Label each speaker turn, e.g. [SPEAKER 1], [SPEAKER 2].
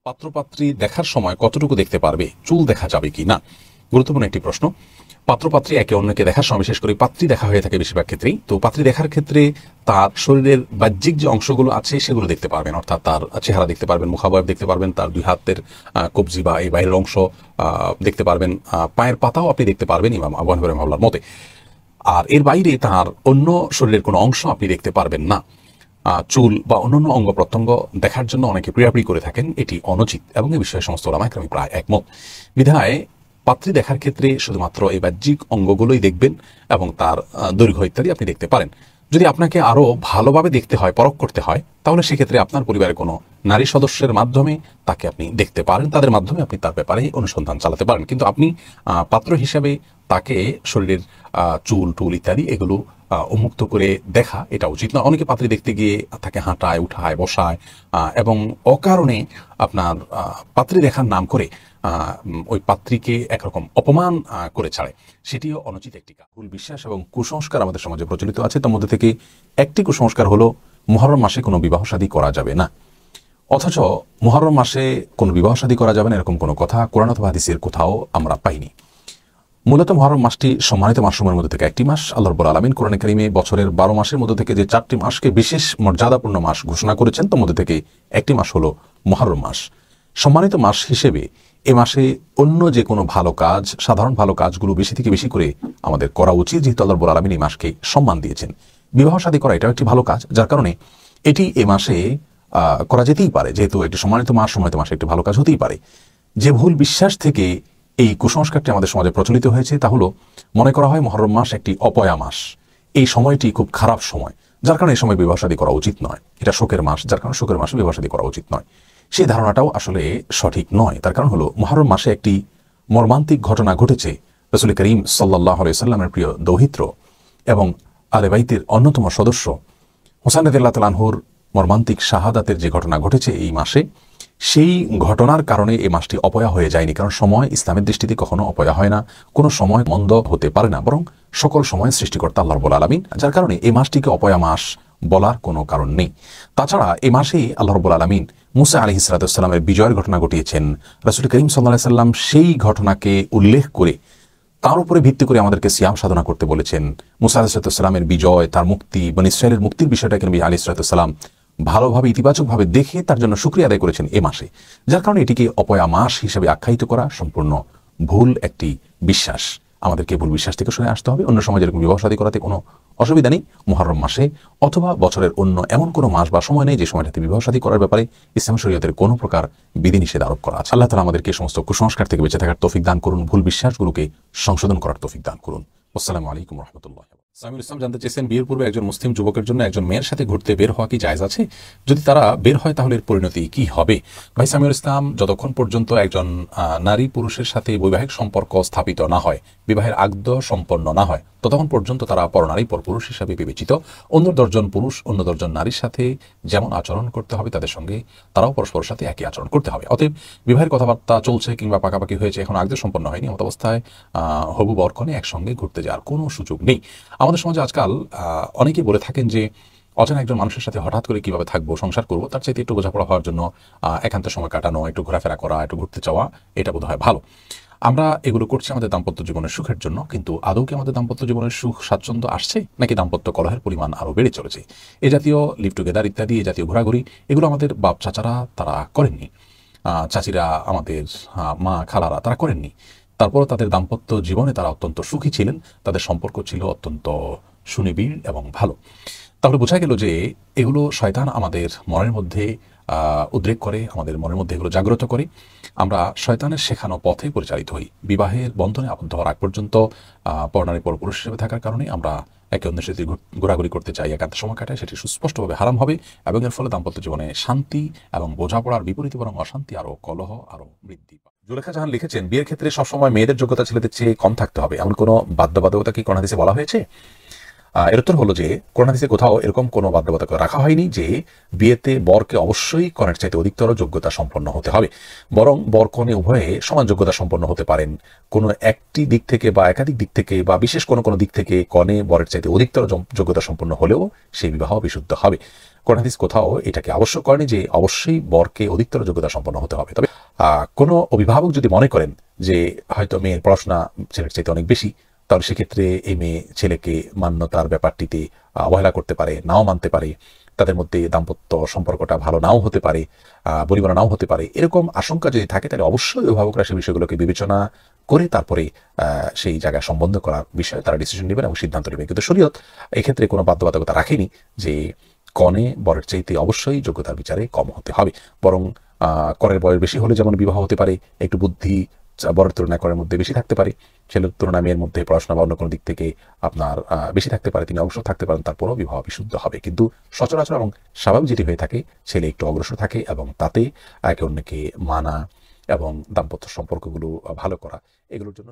[SPEAKER 1] পাত্রপাত্রী দেখার সময় কতটুকু দেখতে পারবে, চুল দেখা যাবে কি না, গুরুত্বপূর্ণ একটি প্রশ্ন। পাত্রপাত্রী একে অন্যকে দেখার সময়, বিশেষ করে পাত্রী দেখা হয়ে থাকে বেশিরভাগ ক্ষেত্রেই, তো পাত্রী দেখার ক্ষেত্রে তার শরীরের বাহ্যিক যে অংশগুলো আছে সেগুলো দেখতে পারবেন, অর্থাৎ তার চেহারা দেখতে পারবেন, মুখাবয়ব দেখতে পারবেন, তার দুই হাতের কবজি বা এই বাইরের অংশ দেখতে পারবেন, পায়ের পাতাও আপনি দেখতে পারবেন ইমাম আবু হানিফা রাহিমাহুল্লাহর মতে। আর এর বাইরে তার অন্য শরীরের কোনো অংশ আপনি দেখতে পারবেন না। চুল বা অন্যান্য অঙ্গ প্রত্যঙ্গ দেখার জন্য অনেকে প্রিয়াপ্রি করে থাকেন, এটি অনুচিত এবং এই বিষয়ে সমস্ত ওলামায়ে কেরাম প্রায় একমত। বিধায় পাত্রী দেখার ক্ষেত্রে শুধুমাত্র এই বাহ্যিক অঙ্গগুলোই দেখবেন এবং তার দৈর্ঘ্য ইত্যাদি আপনি দেখতে পারেন। যদি আপনাকে আরও ভালোভাবে দেখতে হয়, পরখ করতে হয়, তাহলে সেক্ষেত্রে আপনার পরিবারের কোনো নারী সদস্যের মাধ্যমে তাকে আপনি দেখতে পারেন, তাদের মাধ্যমে আপনি তার ব্যাপারে অনুসন্ধান চালাতে পারেন। কিন্তু আপনি পাত্র হিসাবে তাকে শরীরের চুল টুল ইত্যাদি এগুলো উন্মুক্ত করে দেখা এটা উচিত না। অনেকে পাত্রী দেখতে গিয়ে তাকে হাঁটায়, উঠায়, বসায় এবং অকারণে আপনার পাত্রী দেখার নাম করে ওই পাত্রীকে একরকম অপমান করে ছাড়ে, সেটিও অনুচিত একটি কাজ। ভুল বিশ্বাস এবং কুসংস্কার আমাদের সমাজে প্রচলিত আছে। তার মধ্যে থেকে একটি কুসংস্কার হলো মুহররম মাসে কোনো বিবাহ শাদী করা যাবে না। অথচ মুহররম মাসে কোনো বিবাহ শাদী করা যাবে না এরকম কোনো কথা কোরআন অথবা হাদিসের কোথাও আমরা পাইনি। মূলত মুহররম মাসটি সম্মানিত মাসসমূহের মধ্যে থেকে একটি মাস। আল্লাহ রাব্বুল আলামিন কোরআনে কারিমে বছরের 12 মাসের মধ্যে থেকে যে 4টি মাসকে বিশেষ মর্যাদাপূর্ণ মাস ঘোষণা করেছেন, তার মধ্যে থেকে একটি মাস হলো মুহররম মাস। সম্মানিত মাস হিসেবে এ মাসে অন্য যে কোনো ভালো কাজ, সাধারণ ভালো কাজগুলো বেশি থেকে বেশি করে আমাদের করা উচিত, যেহেতু আল্লাহ রাব্বুল আলামিন এই মাসকে সম্মান দিয়েছেন। বিবাহ শাদী করা এটাও একটি ভালো কাজ, যার কারণে এটি এ মাসে করা যেতেই পারে। যেহেতু একটি সম্মানিত মাসে একটি ভালো কাজ হতেই পারে। যে ভুল বিশ্বাস থেকে এই কুসংস্কারটি আমাদের সমাজে প্রচলিত হয়েছে তা হলো, মনে করা হয় মুহররম মাস একটি অপয়া মাস, এই সময়টি খুব খারাপ সময়, যার কারণে এই সময় বিবাহ শাদী করা উচিত নয়। এটা শোকের মাস, যার কারণে শোকের মাসে বিবাহ শাদী করা উচিত নয়। সেই ধারণাটাও আসলে সঠিক নয়। তার কারণ হলো মুহররম মাসে একটি মর্মান্তিক ঘটনা ঘটেছে। রাসূল করিম সাল্লাল্লাহু আলাইহি সাল্লামের প্রিয় দৌহিত্র এবং আলে বাইতের অন্যতম সদস্য হুসাইন রাদিয়াল্লাহু তাআলা আনহুর মর্মান্তিক শাহাদাতের যে ঘটনা ঘটেছে এই মাসে, সেই ঘটনার কারণে এই মাসটি অপয়া হয়ে যায়নি। কারণ সময় ইসলামের দৃষ্টিতে কখনো অপয়া হয় না, কোনো সময় মন্দ হতে পারে না, বরং সকল সময় সৃষ্টিকর্তা আল্লাহ রাব্বুল আলামিন, যার কারণে এই মাসটিকে অপয়া মাস বলার কোনো কারণ নেই। তাছাড়া এই মাসেই আল্লাহ রাব্বুল আলামিন মুসা আলাইহিস সালামের বিজয়ের ঘটনা ঘটিয়েছেন। রাসূল করিম সাল্লাল্লাহু আলাইহি সাল্লাম সেই ঘটনাকে উল্লেখ করে তার উপরে ভিত্তি করে আমাদেরকে সিয়াম সাধনা করতে বলেছেন। মুসা আলাইহিস সালামের বিজয়, তার মুক্তি, বনী ইসরাঈলের মুক্তির বিষয়টাকে নবী আলাইহিস সালাম ভালোভাবে ইতিবাচকভাবে দেখে তার জন্য শুকরিয়া আদায় করেছেন এ মাসে, যার কারণে এটিকে অপয়া মাস হিসেবে আখ্যায়িত করা সম্পূর্ণ ভুল একটি বিশ্বাস। আমাদেরকে ভুল বিশ্বাস থেকে সরে আসতে হবে। অন্য সময় যেরকম বিবাহ শাদী করাতে কোনো অসুবিধা নেই, মুহররম মাসে অথবা বছরের অন্য এমন কোনো মাস বা সময় নেই যে সময়টাতে বিবাহ শাদী করার ব্যাপারে ইসলাম শরীয়তের কোনো প্রকার বিধিনিষেধ আরোপ করা আছে। আল্লাহ তাআলা আমাদেরকে সমস্ত কুসংস্কার থেকে বেঁচে থাকার তৌফিক দান করুন, ভুল বিশ্বাসগুলোকে সংশোধন করার তৌফিক দান করুন। আসসালামু আলাইকুম ওয়া রাহমাতুল্লাহি। সামিউল ইসলাম জানতে চেয়েছেন, বিয়ের পূর্বে একজন মুসলিম যুবকের জন্য একজন মেয়ের সাথে ঘুরতে বের হওয়া কি জায়েজ আছে? যদি তারা বের হয় তাহলে এর পরিণতি কি হবে? ভাই সামিউল ইসলাম, যতক্ষণ পর্যন্ত একজন নারী পুরুষের সাথে বৈবাহিক সম্পর্ক স্থাপিত না হয়, বিবাহের আগদ সম্পন্ন না হয়, ততক্ষণ পর্যন্ত তারা পরনারী পরপুরুষ হিসাবে বিবেচিত। অন্য 10 জন পুরুষ অন্য 10 জন নারীর সাথে যেমন আচরণ করতে হবে, তাদের সঙ্গে তারাও পরস্পরের সাথে একই আচরণ করতে হবে। অতএব বিবাহের কথাবার্তা চলছে কিংবা পাকাপাকি হয়েছে, এখন আগদ সম্পন্ন হয়নি, এমত অবস্থায় হবু বরকনে একসঙ্গে ঘুরতে যাওয়ার কোনো সুযোগ নেই। আমাদের সমাজে আজকাল অনেকেই বলে থাকেন যে অজানা একজন মানুষের সাথে হঠাৎ করে কিভাবে থাকবো, সংসার করবো, তার চাইতে একটু বোঝাপড়া হওয়ার জন্য একান্ত সময় কাটানো, একটু ঘোরাফেরা করা, একটু ঘুরতে যাওয়া, এটা বোধ হয় ভালো। আমরা এগুলো করছি আমাদের দাম্পত্য জীবনের সুখের জন্য, কিন্তু আদৌ কি আমাদের দাম্পত্য জীবনের সুখ স্বাচ্ছন্দ্য আসছে, নাকি দাম্পত্য কলহের পরিমাণ আরও বেড়ে চলেছে? এ জাতীয় লিভ টুগেদার ইত্যাদি, এ জাতীয় ঘোরাঘুরি, এগুলো আমাদের বাপ চাচারা তারা করেননি, চাচিরা, আমাদের মা খালারা তারা করেননি। তারপরও তাদের দাম্পত্য জীবনে তারা অত্যন্ত সুখী ছিলেন, তাদের সম্পর্ক ছিল অত্যন্ত সুনিবিড় এবং ভালো। তাহলে বোঝা গেল যে এগুলো শয়তান আমাদের মনের মধ্যে উদ্রেক করে, আমাদের মনের মধ্যে এগুলো জাগ্রত করে। আমরা শয়তানের শেখানো পথে পরিচালিত হই। বিবাহের বন্ধনে আবদ্ধ হওয়ার আগ পর্যন্ত পরনারী পরপুরুষ হিসেবে থাকার কারণে আমরা একে অন্যের সাথে ঘোরাঘুরি করতে চাই, একান্ত সময় কাটায়, সেটি সুস্পষ্টভাবে হারাম হবে এবং এর ফলে দাম্পত্য জীবনে শান্তি এবং বোঝাপড়ার বিপরীতে বরং অশান্তি আরও, কলহ আরও বৃদ্ধি পায়। জুলেখা জাহান লিখেছেন, বিয়ের ক্ষেত্রে সবসময় মেয়েদের যোগ্যতা ছেলেদের চেয়ে কম থাকতে হবে, এমন কোনো বাধ্যবাধকতা কি কোরআন হাদিসে বলা হয়েছে? এর উত্তর হলো যে কোরআন হাদিসে কোথাও এরকম কোনো বাধ্যবাধকতা রাখা হয়নি যে বিয়েতে বরকে অবশ্যই কনের চাইতে অধিকতর যোগ্যতা সম্পন্ন হতে হবে, বরং বর কনে উভয়ে সমান যোগ্যতা সম্পন্ন হতে পারেন। কোনো একটি দিক থেকে বা একাধিক দিক থেকে বা বিশেষ কোনো কোনো দিক থেকে কনে বরের চাইতে অধিকতর যোগ্যতা সম্পন্ন হলেও সেই বিবাহ বিশুদ্ধ হবে। কোরআন হাদিস কোথাও এটাকে আবশ্যক করেনি যে অবশ্যই বরকে অধিকতর যোগ্যতা সম্পন্ন হতে হবে। তবে কোনো অভিভাবক যদি মনে করেন যে হয়তো মেয়ের পড়াশোনা ছেলের চাইতে অনেক বেশি, তাহলে সেক্ষেত্রে এই মেয়ে ছেলেকে মান্যতার ব্যাপারটিতে অবহেলা করতে পারে, নাও মানতে পারে, তাদের মধ্যে দাম্পত্য সম্পর্কটা ভালো নাও হতে পারে, বলিবনা নাও হতে পারে। এরকম আশঙ্কা যদি থাকে তাহলে অবশ্যই অভিভাবকরা সেই বিষয়গুলোকে বিবেচনা করে তারপরে সেই জায়গায় সম্বন্ধ করার বিষয়ে তারা ডিসিশন নেবেন এবং সিদ্ধান্ত নেবেন। কিন্তু শরীয়ত এক্ষেত্রে কোনো বাধ্যবাধকতা রাখেনি যে কনে বরের চাইতে অবশ্যই যোগ্যতার বিচারে কম হতে হবে, বরং কনের বয়স বেশি হলে যেমন বিবাহ হতে পারে, একটু বুদ্ধি বরের তুলনায় করের মধ্যে বেশি থাকতে পারে, ছেলের তুলনায় মেয়ের মধ্যে পড়াশোনা বা অন্য কোনো দিক থেকে আপনার বেশি থাকতে পারে, তিনি অগ্রসর থাকতে পারেন, তারপরও বিবাহ বিশুদ্ধ হবে। কিন্তু সচরাচর এবং স্বাভাবিক যেটি হয়ে থাকে, ছেলে একটু অগ্রসর থাকে এবং তাতে একে অন্যকে মানা এবং দাম্পত্য সম্পর্কগুলো ভালো করা, এগুলোর জন্য